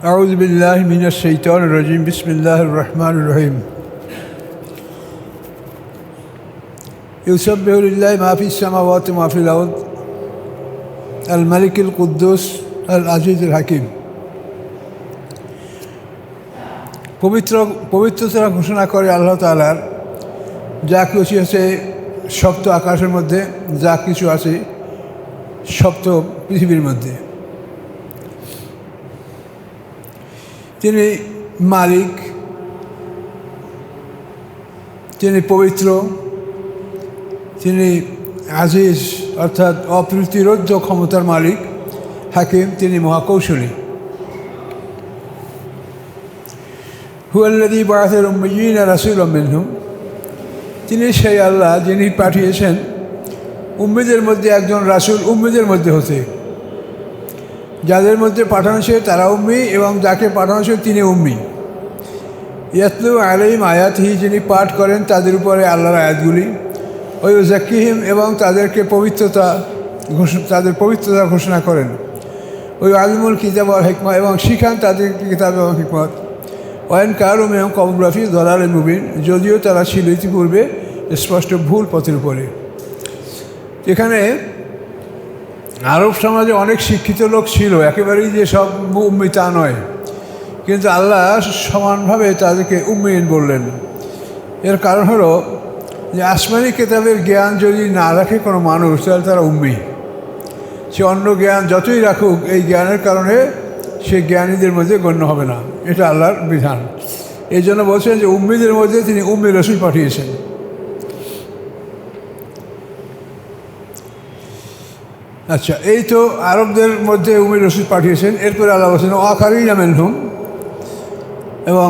أعوذ بالله من الشيطان الرجيم بسم الله الرحمن الرحيم يسبح لله ما في السماوات وما في الأرض الملك القدوس العزيز الحكيم পবিত্রতা ঘোষণা করে আল্লাহ তাআলার যা কিছু আছে সপ্ত আকাশের মধ্যে, যা কিছু আছে সপ্ত পৃথিবীর মধ্যে। তিনি মালিক, তিনি পবিত্র, তিনি আজিজ অর্থাৎ অপ্রতিরোধ্য ক্ষমতার মালিক, হাকিম, তিনি মহাকৌশলী। হুয়াল্লাযী বাআসাল উম্মিয়্যিনা রাসূলাম মিনহুম, তিনি সেই আল্লাহ যিনি পাঠিয়েছেন উম্মীদের মধ্যে একজন রাসূল উম্মীদের মধ্যে হতে। যাদের মধ্যে পাঠানো সে তারা উম্মি এবং যাকে পাঠানো সে তিনি উম্মি। ইয়াতলু আলাইহিম আয়াতিহি, যিনি পাঠ করেন তাদের উপরে আল্লাহর আয়াতগুলি। ওই জাক্কিহিম, এবং তাদের পবিত্রতা ঘোষণা করেন। ওই আলিমুল কিতাব ওয়াল হিকমা, এবং শিখান তাদের কিতাব এবং হিকমত। ওয়াইন কারুম এবং কবরাফি দলালে মুবিন, যদিও তারা ছিল ইতিপূর্বে স্পষ্ট ভুল পথের উপরে। এখানে আরব সমাজে অনেক শিক্ষিত লোক ছিল, একেবারেই যে সব উম্মি তা নয়, কিন্তু আল্লাহ সমানভাবে তাদেরকে উম্মিন বললেন। এর কারণ হলো যে আসমানি কিতাবের জ্ঞান যদি না রাখে কোনো মানুষ, তাহলে তারা উম্মি। সে অন্য জ্ঞান যতই রাখুক, এই জ্ঞানের কারণে সে জ্ঞানীদের মধ্যে গণ্য হবে না। এটা আল্লাহর বিধান। এই জন্য বলছেন যে উম্মিদের মধ্যে তিনি উম্মি রাসূল পাঠিয়েছেন। আচ্ছা, এই তো আরবদের মধ্যে উম্মি রাসূল পাঠিয়েছেন। এরপরে আল্লাহ বলছেন আখারিনা মিনহুম, এবং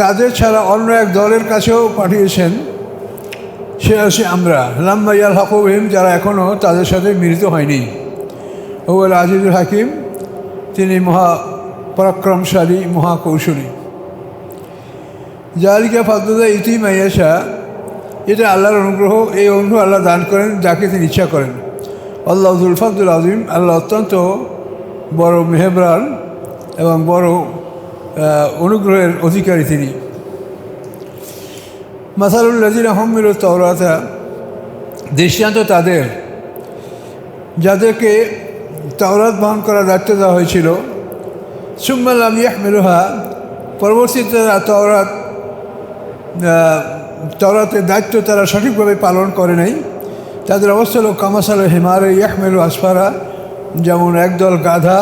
তাদের ছাড়া অন্য এক দলের কাছেও পাঠিয়েছেন। সে আছে আমরা লাম্মা ইয়ালহাকু বিহিম, যারা এখনও তাদের সাথে মিলিত হয়নি। হুয়াল আজিজুল হাকিম, তিনি মহাপরাক্রমশালী, মহাকৌশলী। যালিকা ফাদলুল্লাহ ইউতিহি মান ইয়াশা, এটা আল্লাহর অনুগ্রহ। এই অনুগ্রহ আল্লাহ দান করেন যাকে তিনি ইচ্ছা করেন। আল্লাহ যুল ফাদলুল আযীম, আল্লাহ অত্যন্ত বড় মেহেরবান এবং বড় অনুগ্রহের অধিকারী তিনি। মাসালুল লাযিনা হুমিলুত তাওরাতা, দৃষ্টান্ত তাদের যাদেরকে তাওরাত বহন করার দায়িত্ব দেওয়া হয়েছিল। সুম্মা লাম ইয়াহমিলুহা, পরবর্তীতে তাওরাতের দায়িত্ব তারা সঠিকভাবে পালন করে নাই। তাদের অবস্থা হলো কামাসাল হিমারে ইয়াহমিলু আসফারা, যেমন একদল গাধা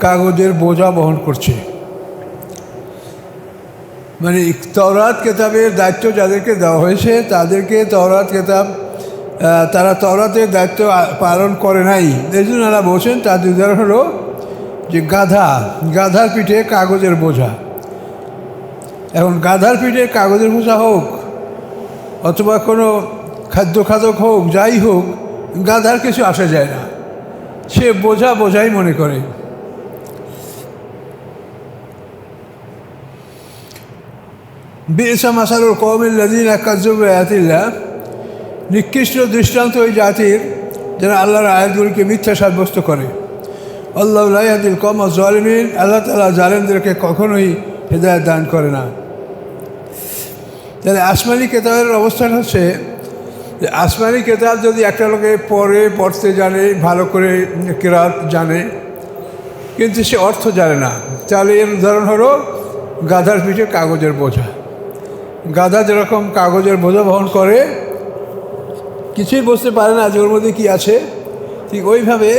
কাগজের বোঝা বহন করছে। মানে তাওরাত কেতাবের দায়িত্ব যাদেরকে দেওয়া হয়েছে তাদেরকে তাওরাত কেতাব তারা তাওরাতের দায়িত্ব পালন করে নাই। এই জন্য আল্লাহ বলছেন তাদের উদাহরণ হলো যে গাধার পিঠে কাগজের বোঝা। এখন গাধার পিঠে কাগজের বোঝা হোক অথবা কোনো খাদ্য খাদক হোক, যাই হোক, গাধার কিছু আসা যায় না, সে বোঝাই মনে করে। বি'সা মাসালুল কওমিল লাযিনা কাযযাবু বিআয়াতিল্লাহ, নিকৃষ্ট দৃষ্টান্ত ওই জাতির যারা আল্লাহর আয়াতগুলিকে মিথ্যা সাব্যস্ত করে। আল্লাহু লা ইয়াহদিল কওমাজ যালিমিন, আল্লাহ তাআলা জালেমদেরকে কখনোই হেদায়েত দান করে না। তাহলে আসমানি কেতাবের অবস্থান হচ্ছে যে আসমানি কেতাব যদি একটা লোকে পড়তে জানে, ভালো করে কিরাত জানে, কিন্তু সে অর্থ জানে না, তাহলে এর উদাহরণ হলো গাধার পিঠে কাগজের বোঝা। গাধা যেরকম কাগজের বোঝা বহন করে, কিছুই বুঝতে পারে না যে ওর মধ্যে কী আছে, ঠিক ওইভাবে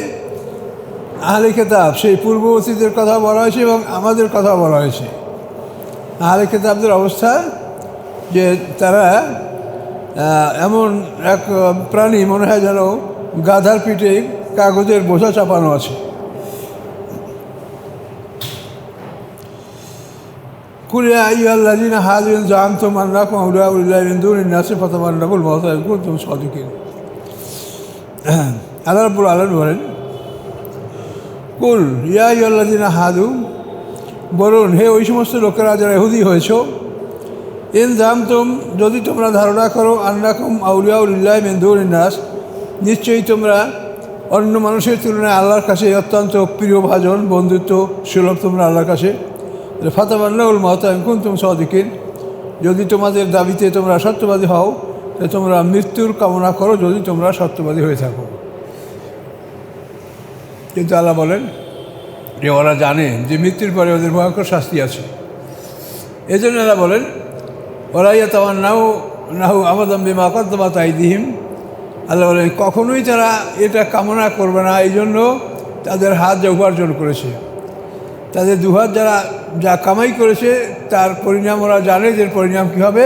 আহলে কেতাব, সেই পূর্ববর্তীদের কথা বলা হয়েছে এবং আমাদের কথা বলা হয়েছে। আহলে কেতাবদের অবস্থা যে তারা এমন এক প্রাণী, মনে হয় যেন গাধার পিঠে কাগজের বোঝা চাপানো আছে। কুল ইয়া আইয়ুহাল্লাযীনা হাদু ইন যাআমতুম আন্নাকুম আউলিয়াউ লিল্লাহি মিন দুনিন নাসি ফাতামান্নাউল মাউতা ইন কুনতুম সাদিকিন। আল্লাহ রাব্বুল আলামিন বলেন, কুল ইয়া আইয়ুহাল্লাযীনা হাদু, বলুন হে ওই সমস্ত লোকেরা যারা ইহুদি হয়েছ, ইন যাআমতুম, যদি তোমরা ধারণা করো, আন্নাকুম আউলিয়াউ লিল্লাহি মিন দুনিন নাস, নিশ্চয়ই তোমরা অন্য মানুষের তুলনায় আল্লাহর কাছে অত্যন্ত প্রিয়ভাজন, বন্ধুত্ব সুলভ তোমরা আল্লাহর কাছে। ফাতাবান্নাউল মাউতা ইন কুনতুম সাদিকিন, যদি তোমাদের দাবিতে তোমরা সত্যবাদী হও, তো তোমরা মৃত্যুর কামনা করো যদি তোমরা সত্যবাদী হয়ে থাকো। কিন্তু আল্লাহ বলেন যে ওরা জানে যে মৃত্যুর পরে ওদের ভয়ঙ্কর শাস্তি আছে। এই জন্য আল্লাহ বলেন ওরা ইয়াতাওয়ান নাহু আমাদাম বিমা কদ্দামাত আইদিহিম, আল্লাহ বলেন কখনোই তারা এটা কামনা করবে না, এই জন্য তাদের হাত যা উপার্জন করেছে, তাদের দুহাত যারা যা কামাই করেছে তার পরিণাম ওরা জানে যে পরিণাম কী হবে,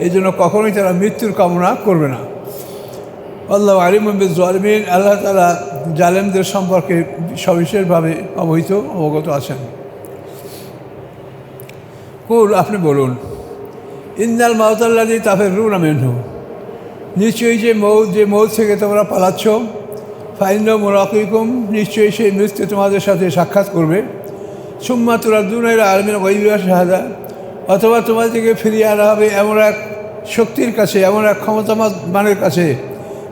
এই জন্য কখনোই তারা মৃত্যুর কামনা করবে না। আল্লাহ আলিমুম বিজ-জালিমিন, আল্লাহ তাআলা জালেমদের সম্পর্কে সবিশেষভাবে অবগত আছেন। কুল, আপনি বলুন, ইন্নাল মাউতাল্লাযী তাফিরুনা মিনহু, নিশ্চয়ই যে মৌত থেকে তোমরা পালাচ্ছ, ফাইন্নাহু মুলাকীকুম, নিশ্চয়ই সেই মৃত্যু তোমাদের সাথে সাক্ষাৎ করবে। সুম্মা তুরাদ্দুনা ইলা আলিমিল গায়বি ওয়াশ শাহাদা, অথবা তোমাদেরকে ফিরিয়ে আনা হবে এমন এক শক্তির কাছে, এমন এক ক্ষমতামানের কাছে,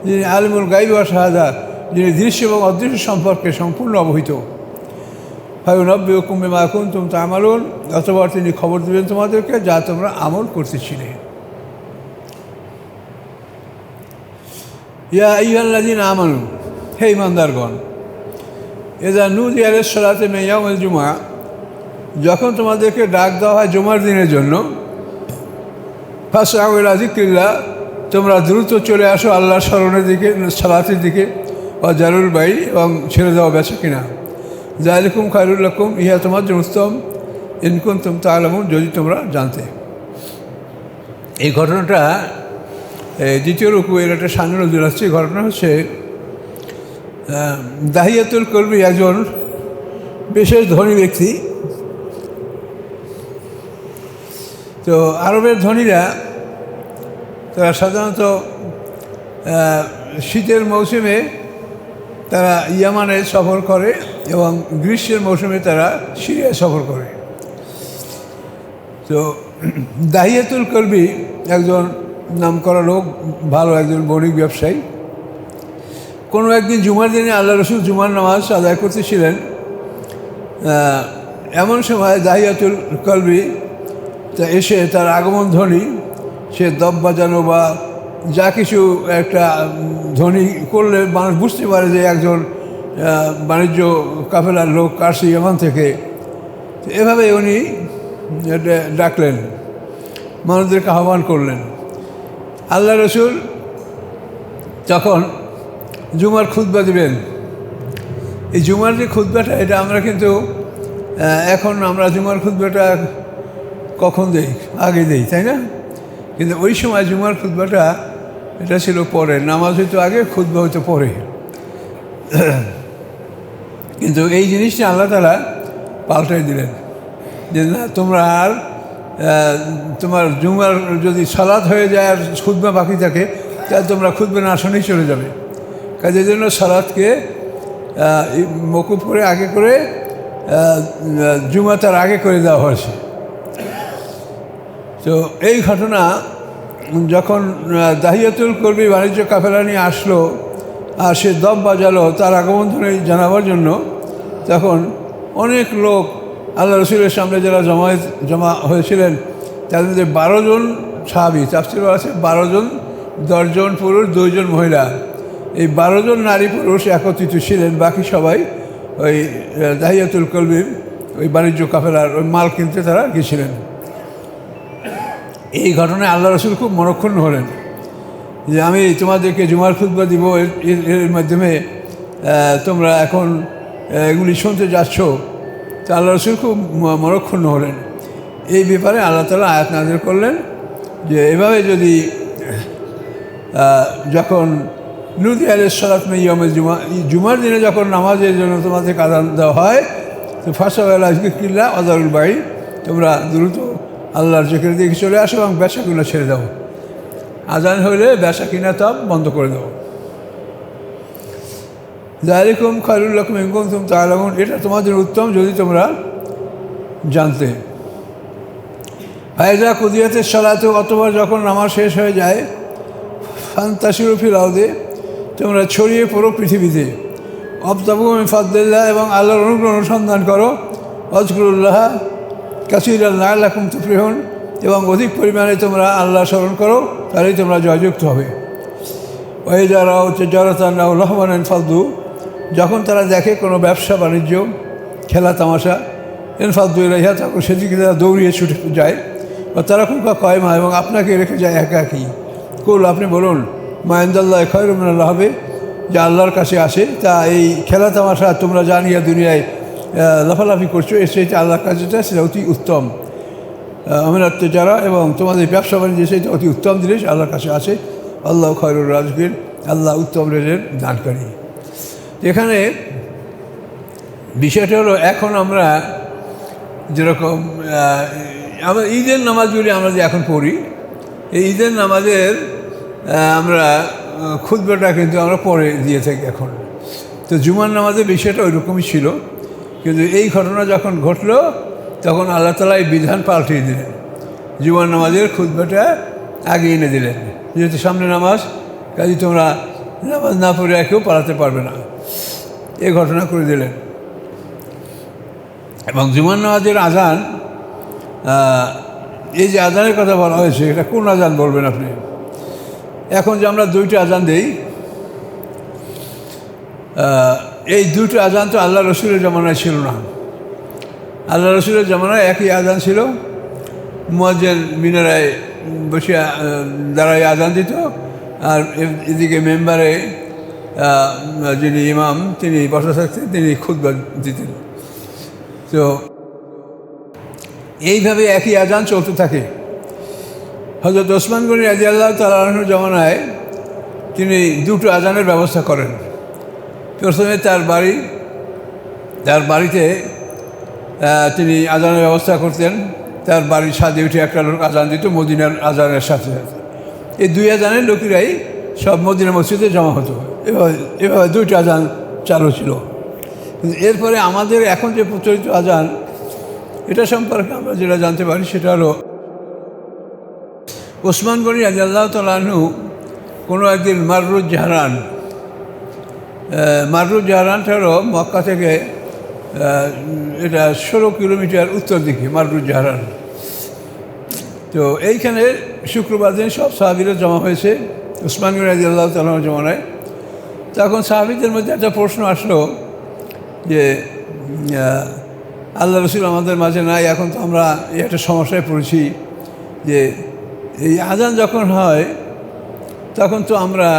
যিনি আলিমুল গায়বি ওয়াশ শাহাদা, যিনি দৃশ্য এবং অদৃশ্য সম্পর্কে সম্পূর্ণ অবহিত। ফায়ুনাব্বিউকুম বিমা কুনতুম তা'মালুন, অথবা তিনি খবর দেবেন তোমাদেরকে যা তোমরা আমল করতেছিলে। ইয়া আইয়ুহাল্লাযীনা আমানু, হে ঈমানদারগণ, ইযা নুদিয়া লিস-সালাতি মিন ইয়াউমিল জুমআহ, যখন তোমাদেরকে ডাক দেওয়া হয় জুমার দিনের জন্য, ফাসআউ ইলা যিকরিল্লাহ, তোমরা দ্রুত চলে আসো আল্লাহর স্মরণের দিকে, সালাতের দিকে, ওয়া যারুল বাই, এবং ছেড়ে দেওয়া বেচা কিনা। যালিকুম খায়রুল লাকুম, ইহা তোমার জন্য উত্তম, ইন কুনতুম তা'লামুন, যদি তোমরা জানতে। এই ঘটনাটা দ্বিতীয় রুকুয়ের একটা সামনে নজর আসছে। ঘটনা হচ্ছে দাহিয়াতুল কলবি একজন বিশেষ ধনী ব্যক্তি। তো আরবের ধনীরা তারা সাধারণত শীতের মৌসুমে তারা ইয়ামানে সফর করে এবং গ্রীষ্মের মৌসুমে তারা সিরিয়ায় সফর করে। তো দাহিয়াতুল কলবি একজন নামকরা লোক, ভালো একজন বণিক ব্যবসায়ী। কোনো একদিন জুমার দিনে আল্লাহ রসুল জুমার নামাজ আদায় করতেছিলেন। এমন সময় দাহিয়াতুল কলবি তা এসে তার আগমন ধ্বনি, সে দব বাজানো বা যা কিছু একটা ধ্বনি করলে মানুষ বুঝতে পারে যে একজন বাণিজ্য কাফেলার লোক আসছে ইয়ামান থেকে। তো এভাবে উনি ডাকলেন, মানুষদেরকে আহ্বান করলেন। আল্লাহ রসুল তখন জুমার খুতবা দিবেন। এই জুমার যে খুতবাটা, এটা আমরা কিন্তু এখন আমরা জুমার খুতবাটা কখন দেই, আগে দেই, তাই না? কিন্তু ওই সময় জুমার খুতবাটা এটা ছিল পরে, নামাজ হয়তো আগে, খুতবা হয়তো পরে। কিন্তু এই জিনিসটা আল্লাহ তাআলা পাল্টাই দিলেন যে না, তোমরা আর তোমার জুমার যদি সালাত হয়ে যায় আর খুতবা বাকি থাকে, তাহলে তোমরা খুতবা না শুনেই চলে যাবে। কাজের জন্য সালাতকে মকুফ করে আগে করে জুমা তার আগে করে দেওয়া হয়েছে। তো এই ঘটনা যখন দাহিয়াতুল কলবি বাণিজ্য কাফেলা নিয়ে আসলো আর সে দব বাজালো তার আগমন ধ্বনি জানাবার জন্য, তখন অনেক লোক আল্লাহ রসুলের সামনে যারা জমা হয়েছিলেন, তাদের মধ্যে 12 জন সাহাবী, তাফসীরে আছে 12 জন, 10 জন পুরুষ, 2 জন মহিলা। এই 12 জন নারী পুরুষ একত্রিত ছিলেন, বাকি সবাই ওই দাহিয়াতুল কলবির ওই বাণিজ্য কাফেলার ওই মাল কিনতে তারা গেছিলেন। এই ঘটনায় আল্লাহ রসুল খুব মনক্ষুণ্ণ হলেন যে আমি তোমাদেরকে জুমার খুতবা দিব, এর মাধ্যমে তোমরা এখন এগুলি শুনতে যাচ্ছ। তো আল্লাহ রসুল খুব মনক্ষুণ্ণ হলেন। এই ব্যাপারে আল্লাহ তাআলা আয়াত নাযিল করলেন যে এভাবে যদি যখন নুদিয়া লিস-সালাতি মিন ইয়াউমিল জুমআহ, জুমার দিনে যখন নামাজের জন্য তোমাদেরকে আযান দেওয়া হয়, তো ফাসাউ ইলা যিকরিল্লাহ ওয়া যারুল বাই', তোমরা দ্রুত আল্লাহর জিকিরের দিকে চলে আসো এবং বেচা কিনা ছেড়ে দাও। আজান হইলে বেচা কিনা সব বন্ধ করে দাও। যালিকুম খায়রুল লাকুম ইন কুনতুম তা'লামুন, এটা তোমাদের উত্তম যদি তোমরা জানতে। ফাইজা কুদিয়াতিস সালাতু, অথবা যখন নামাজ শেষ হয়ে যায়, ফান্তাশিরু ফিল আরদি, তোমরা ছড়িয়ে পড়ো পৃথিবীতে। অবতাবু মিন ফাদলিল্লাহ, এবং আল্লাহর অনুগ্রহ অনুসন্ধান করো। ওয়াজকুরুল্লাহ কাসীরান লাআল্লাকুম তুফলিহুন, এবং অধিক পরিমাণে তোমরা আল্লাহ স্মরণ করো, তাহলেই তোমরা জয়যুক্ত হবে। ওয়াইযা রাআউ তিজারাতান আও লাহওয়ান ইনফাদ্দু, যখন তারা দেখে কোনো ব্যবসা বাণিজ্য, খেলা তামাশা, ইনফাদ্দু ইলাইহা, তখন সেদিকে তারা দৌড়িয়ে ছুটে যায়। বা তারা খুব কয়মা, এবং আপনাকে রেখে যায় একাকী। কুল, আপনি বলুন, মা ইনদাল্লাহি খায়রুম মিনাল লাহবি, যা আল্লাহর কাছে আসে, তা এই খেলা তামাশা তোমরা জানিয়া দুনিয়ায় লাফালাফি করছো, এর চাইতে আল্লাহর কাছে সেটা অতি উত্তম। আমিনাত তিজারা, এবং তোমাদের ব্যবসা বাণিজ্য সেটা অতি উত্তম জিনিস আল্লাহর কাছে আছে। আল্লাহ খায়রুর রাযিকিন, আল্লাহ উত্তম রেজের দানকারী। এখানে বিষয়টা হলো, এখন আমরা যেরকম আমরা ঈদের নামাজগুলি আমরা যে এখন পড়ি, এই ঈদের নামাজের আমরা খুতবাটা কিন্তু আমরা পরে দিয়ে থাকি এখন। তো জুমার নামাজের বিষয়টা ওই রকমই ছিল, কিন্তু এই ঘটনা যখন ঘটলো তখন আল্লাহ তাআলা এই বিধান পাল্টিয়ে দিলেন। জুমার নামাজের খুতবাটা আগে এনে দিলেন, যেহেতু সামনে নামাজ, কাজে তোমরা নামাজ না পড়ে কেউ পালাতে পারবে না, এই ঘটনা করে দিলেন। এবং জুমার নামাজের আজান, এই যে আজানের কথা বলা হয়েছে, এটা কোন আজান বলবেন আপনি? এখন যে আমরা দুইটা আজান দিই, এই দুটো আজান তো আল্লাহ রসুলের জামানায় ছিল না। আল্লাহ রসুলের জামানায় একই আজান ছিল, মুয়াজ্জিন মিনারায় বসে দাঁড়ায় আজান দিত, আর এদিকে মেম্বারে যিনি ইমাম তিনি বসা থাকতেন, তিনি খুতবা দিতেন। তো এইভাবে একই আজান চলতে থাকে। হযরত ওসমান গনি রাদিয়াল্লাহু তাআলা আনহুর জামানায় তিনি দুটো আজানের ব্যবস্থা করেন। প্রথমে তার বাড়িতে তিনি আজানের ব্যবস্থা করতেন। তার বাড়ির ছাদে উঠে একটা লোক আজান দিত মদিনার আজানের সাথে সাথে। এই দুই আজানের লোকেরাই সব মদিনা মসজিদে জমা হতো। এভাবে দুইটা আজান চালু ছিল। কিন্তু এরপরে আমাদের এখন যে প্রচলিত আজান, এটা সম্পর্কে আমরা যেটা জানতে পারি সেটা হলো, ওসমান গনি রাদিয়াল্লাহু তাআলা আনহু কোনো একদিন মাররুজ জাহরানটা হলো মক্কা থেকে এটা 16 কিলোমিটার উত্তর দিকে মাররুজ জাহরান। তো এইখানে শুক্রবার দিন সব সাহাবীরা জমা হয়েছে ওসমান গনি রাদিয়াল্লাহু তাআলা আনহুর জামানায়। তখন সাহাবীদের মধ্যে একটা প্রশ্ন আসলো যে আল্লাহ রসুল আমাদের মাঝে নাই, এখন তো আমরা একটা সমস্যায় পড়েছি যে এই আজান যখন হয় তখন তো আমরা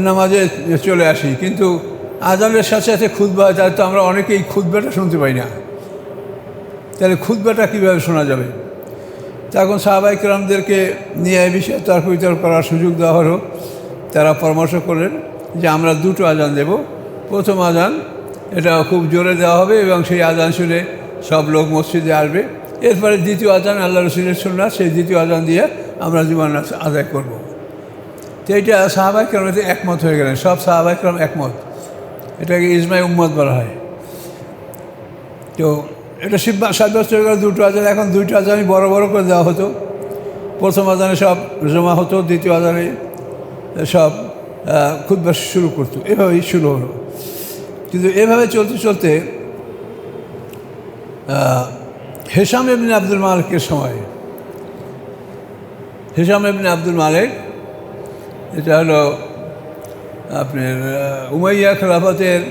নামাজে চলে আসি, কিন্তু আজানের সাথে সাথে খুতবা হয়, তাহলে তো আমরা অনেকেই খুতবাটা শুনতে পাই না, তাহলে খুতবাটা কীভাবে শোনা যাবে? তখন সাহাবায়ে কেরামদেরকে নিয়ে এই বিষয়ে তর্ক বিতর্ক করার সুযোগ দেওয়া হলো। তারা পরামর্শ করলেন যে আমরা দুটো আজান দেব। প্রথম আজান এটা খুব জোরে দেওয়া হবে এবং সেই আজান শুনে সব লোক মসজিদে আসবে। এরপরে দ্বিতীয় আজান আল্লাহ রসুলের সুন্নাত, সেই দ্বিতীয় আজান দিয়ে আমরা জুমার নামাজ আদায় করব। তো এইটা সাহাবায়ে কেরামতে একমত হয়ে গেলেন, সব সাহাবায়ে কেরাম একমত। এটাকে ইজমায়ে উম্মত বলা হয়। তো এটা সাব্যস্ত হয়ে গেল দুটো আজান। এখন দুইটা আজানই বড় বড় করে দেওয়া হতো। প্রথম আজানে সব জমা হতো, দ্বিতীয় আজানে সব খুতবা শুরু করতো। এভাবেই শুরু হলো। কিন্তু এভাবে চলতে চলতে হিশাম ইবনে আব্দুল মালিকের সময়, হিশাম ইবনে আব্দুল মালিক এটা হলো আপনার উমাইয়া খেলাফতের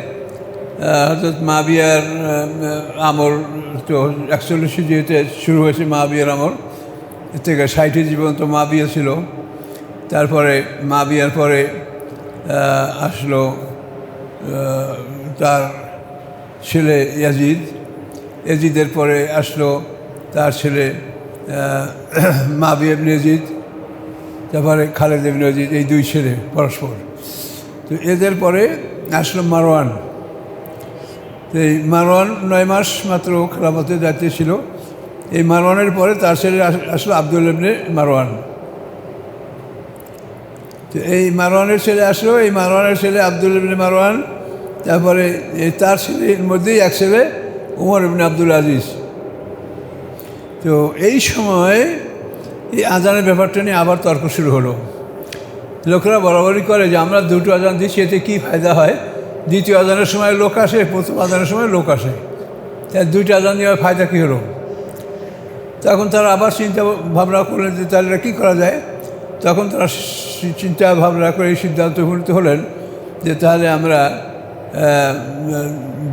হযরত মাবিয়ার আমল। তো 41 হিজরিতে শুরু হয়েছে মাবিয়ার আমল, এর থেকে 60 জীবন তো মাবিয়া ছিল। তারপরে মাবিয়ার পরে আসলো তার ছেলে ইয়াজিদ, ইয়াজিদের পরে আসলো তার ছেলে মাবিয়া ইবনে ইয়াজিদ, তারপরে খালেদ ইবনে ইয়াজিদ, এই দুই ছেলে পরস্পর। তো এদের পরে আসলো মারওয়ান। তো এই মারওয়ান 9 মাস মাত্র খেলাফতের দায়িত্বে ছিল। এই মারওয়ানের পরে তার ছেলে আসলো আব্দুল ইবনে মারওয়ান। তো এই মারওয়ানের ছেলে আসলো, এই মারওয়ানের ছেলে আব্দুল ইবনে মারওয়ান। তারপরে তার ছেলের মধ্যেই এক ছেলে উমর ইবনে আব্দুল আজিজ। তো এই সময় এই আজানের ব্যাপারটা নিয়ে আবার তর্ক শুরু হলো। লোকেরা বরাবরই করে যে আমরা দুটো আজান দিচ্ছি, এতে কী ফায়দা হয়? দ্বিতীয় আজানের সময় লোক আসে, প্রথম আজানের সময় লোক আসে, তাই দুইটা আজান দেওয়ার ফায়দা কী হলো? তখন তারা আবার চিন্তা ভাবনা করলেন যে তাহলে কী করা যায়। তখন তারা চিন্তা ভাবনা করে এই সিদ্ধান্ত উপনীত হলেন যে তাহলে আমরা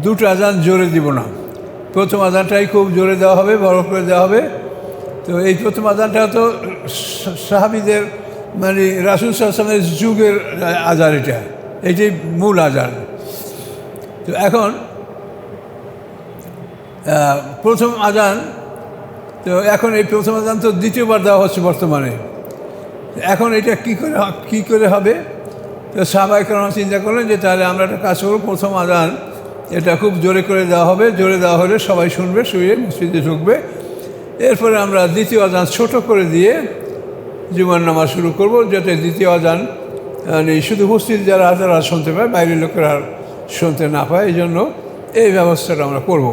দুটো আজান জোরে দিব না, প্রথম আজানটাই খুব জোরে দেওয়া হবে, বড় করে দেওয়া হবে। তো এই প্রথম আজানটা তো সাহাবীদের মানে রাসূল সাল্লাল্লাহু আলাইহি ওয়াসাল্লামের যুগের আজান, এইটাই মূল আজান। তো এখন প্রথম আজান, তো এখন এই প্রথম আজান তো দ্বিতীয়বার দেওয়া হচ্ছে বর্তমানে। এখন এটা কী করে হবে? তো সাহাবায়ে কেরাম চিন্তা করলেন যে তাহলে আমরা একটা কাজ করব, প্রথম আজান এটা খুব জোরে করে দেওয়া হবে, জোরে দেওয়া হলে সবাই শুনবে, শুয়ে মসজিদে ঢুকবে। এরপরে আমরা দ্বিতীয় আজান ছোট করে দিয়ে জুমার নামাজ শুরু করব, যাতে দ্বিতীয় আজান মানে শুধু উপস্থিত যারা তারা শুনতে পায়, বাইরের লোকেরা আর শুনতে না পায়। এই জন্য এই ব্যবস্থাটা আমরা করব।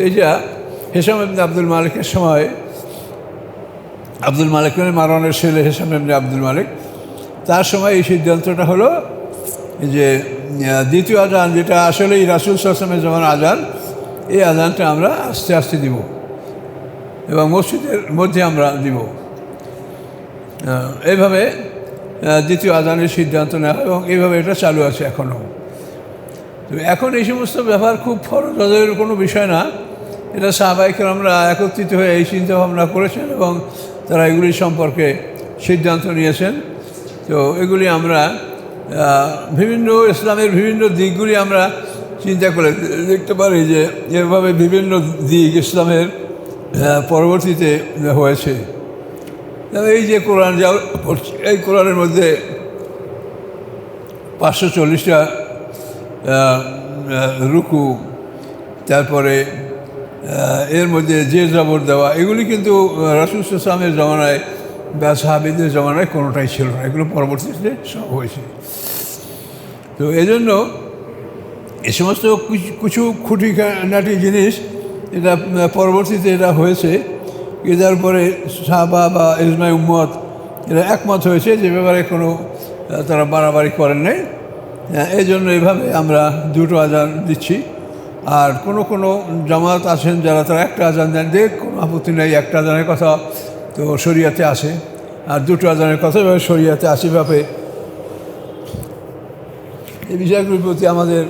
এইটা হিশাম ইবনে আব্দুল মালিকের সময়, আব্দুল মালিক মানে মারওয়ানের ছেলে হিশাম ইবনে আব্দুল মালিক, তার সময় এই সিদ্ধান্তটা হলো যে দ্বিতীয় আজান যেটা আসলেই রাসূল সাল্লাল্লাহু আলাইহি ওয়াসাল্লামের জমানার আজান, এই আজানটা আমরা আস্তে আস্তে দিব এবং মসজিদের মধ্যে আমরা দিব। এইভাবে দ্বিতীয় আজানের সিদ্ধান্ত নেওয়া এবং এইভাবে এটা চালু আছে এখনও। তো এখন এই সমস্ত ব্যাপার খুব ফরজ আদায়ের কোনো বিষয় না, এটা সাহাবায়ে কেরামরা একত্রিত হয়ে এই চিন্তাভাবনা করেছেন এবং তারা এগুলি সম্পর্কে সিদ্ধান্ত নিয়েছেন। তো এগুলি আমরা বিভিন্ন ইসলামের বিভিন্ন দিকগুলি আমরা চিন্তা করে দেখতে পারি যে এভাবে বিভিন্ন দিক ইসলামের পরবর্তীতে হয়েছে। এই যে কোরআন যা পড়ছি, এই কোরআনের মধ্যে 540টা রুকু, তারপরে এর মধ্যে যে জবর দেওয়া, এগুলি কিন্তু রাসূল সাল্লাল্লাহু আলাইহি ওয়াসাল্লামের জমানায় বা সাহাবীদের জমানায় কোনোটাই ছিল না, এগুলো পরবর্তীতে সব হয়েছে। তো এই জন্য এ সমস্ত কিছু খুঁটিনাটি জিনিস এটা পরবর্তীতে এটা হয়েছে, এটার উপরে সাহাবা বা ইজমায়ে উম্মত এরা একমত হয়েছে, যে ব্যাপারে কোনো তারা বাড়াবাড়ি করেন নাই। এই জন্য এইভাবে আমরা দুটো আজান দিচ্ছি। আর কোনো জামাত আছেন যারা তারা একটা আজান দেন, দেখ কোনো আপত্তি নেই, একটা আজানের কথা তো শরিয়াতে আসে, আর দুটো আজানের কথা এভাবে শরিয়াতে আসে। ভাবে এই বিষয়গুলির প্রতি আমাদের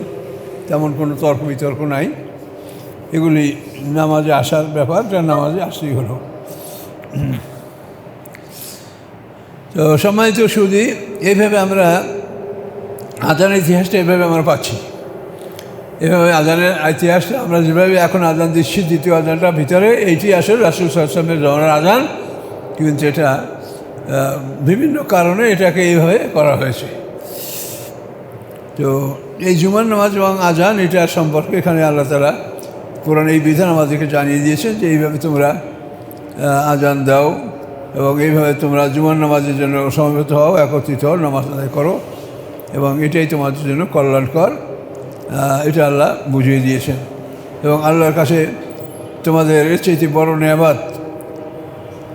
তেমন কোনো তর্ক বিতর্ক নাই, এগুলি নামাজে আসার ব্যাপার, যা নামাজে আসলেই হলো। তো সম্মানিত সুধী, এইভাবে আমরা আজানের ইতিহাসটা এভাবে আমরা পাচ্ছি। এভাবে আজানের ইতিহাসটা আমরা যেভাবে এখন আজান দিচ্ছি, দ্বিতীয় আজানটা ভিতরে এইটি আসলে রাসূল সাল্লাল্লাহু আলাইহি ওয়াসাল্লামের জমানার আজান, কিন্তু এটা বিভিন্ন কারণে এটাকে এইভাবে করা হয়েছে। তো এই জুমার নামাজ এবং আজান এটা সম্পর্কে এখানে আল্লাহ তাআলা কোরআন এই বিধান আমাদেরকে জানিয়ে দিয়েছেন যে এইভাবে তোমরা আজান দাও এবং এইভাবে তোমরা জুমার নামাজের জন্য সমবেত হও, একত্রিত হও, নামাজ আদায় করো, এবং এটাই তোমাদের জন্য কল্যাণকর, এটা আল্লাহ বুঝিয়ে দিয়েছেন। এবং আল্লাহর কাছে তোমাদের এর চাইতে বড় নেয়ামত,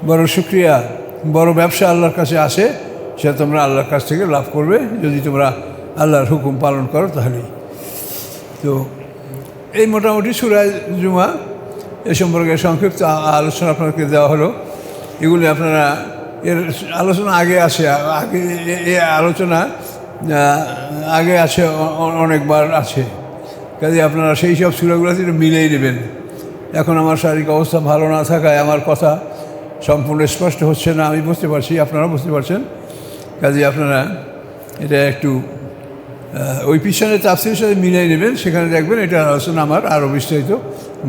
বড় শুকরিয়া, বড় ব্যবসা আল্লাহর কাছে আসে, সেটা তোমরা আল্লাহর কাছ থেকে লাভ করবে যদি তোমরা আল্লাহর হুকুম পালন করো তাহলেই। তো এই মোটামুটি সূরা জুমা এ সম্পর্কে সংক্ষিপ্ত আলোচনা আপনাকে দেওয়া হলো। এগুলি আপনারা এর আলোচনা আগে আছে, আগে এ আলোচনা আগে আছে, অনেকবার আছে, কাজে আপনারা সেই সব সূরাগুলোতে মিলেই নেবেন। এখন আমার শারীরিক অবস্থা ভালো না থাকায় আমার কথা সম্পূর্ণ স্পষ্ট হচ্ছে না, আমি বুঝতে পারছি, আপনারা বুঝতে পারছেন। কাজে আপনারা এটা একটু ওই পিছনে তাফসীরের সাথে মিলাই নেবেন, সেখানে দেখবেন এটা আলোচনা আমার আরও বিস্তারিত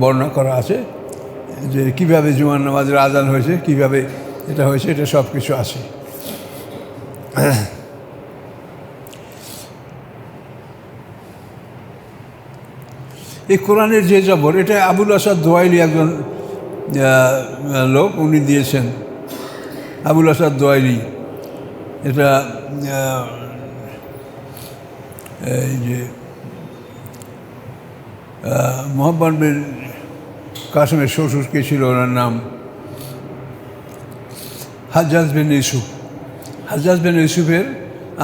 বর্ণনা করা আছে, যে কীভাবে জুমার নামাজের আজান হয়েছে, কীভাবে এটা হয়েছে, এটা সব কিছু আছে। এই কোরআনের যে জবর, এটা আবুল আসাদ দোয়াইলি একজন লোক, উনি দিয়েছেন, আবুল আসাদ দোয়াইলি। এটা এই যে মোহাম্মদ বিন কাসেমের শ্বশুর কে ছিল, ওনার নাম হাজ্জাজ বিন ইউসুফ। হাজ্জাজ বিন ইউসুফের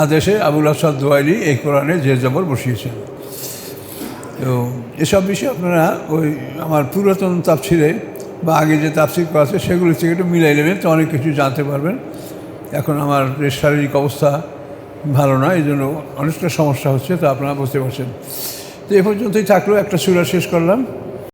আদেশে আবুল আসাদ দোয়াইলি এই কোরআনে যে জবর বসিয়েছেন। তো এসব বিষয়ে আপনারা ওই আমার পুরাতন তাফসিরে বা আগে যে তাফসির করা আছে সেগুলো থেকে একটু মিলাই নেবেন, তো অনেক কিছু জানতে পারবেন। এখন আমার শারীরিক অবস্থা ভালো না, এই জন্য অনেকটা সমস্যা হচ্ছে, তো আপনারা বুঝতে পারছেন। তো এ পর্যন্তই থাকলো, একটা সূরা শেষ করলাম।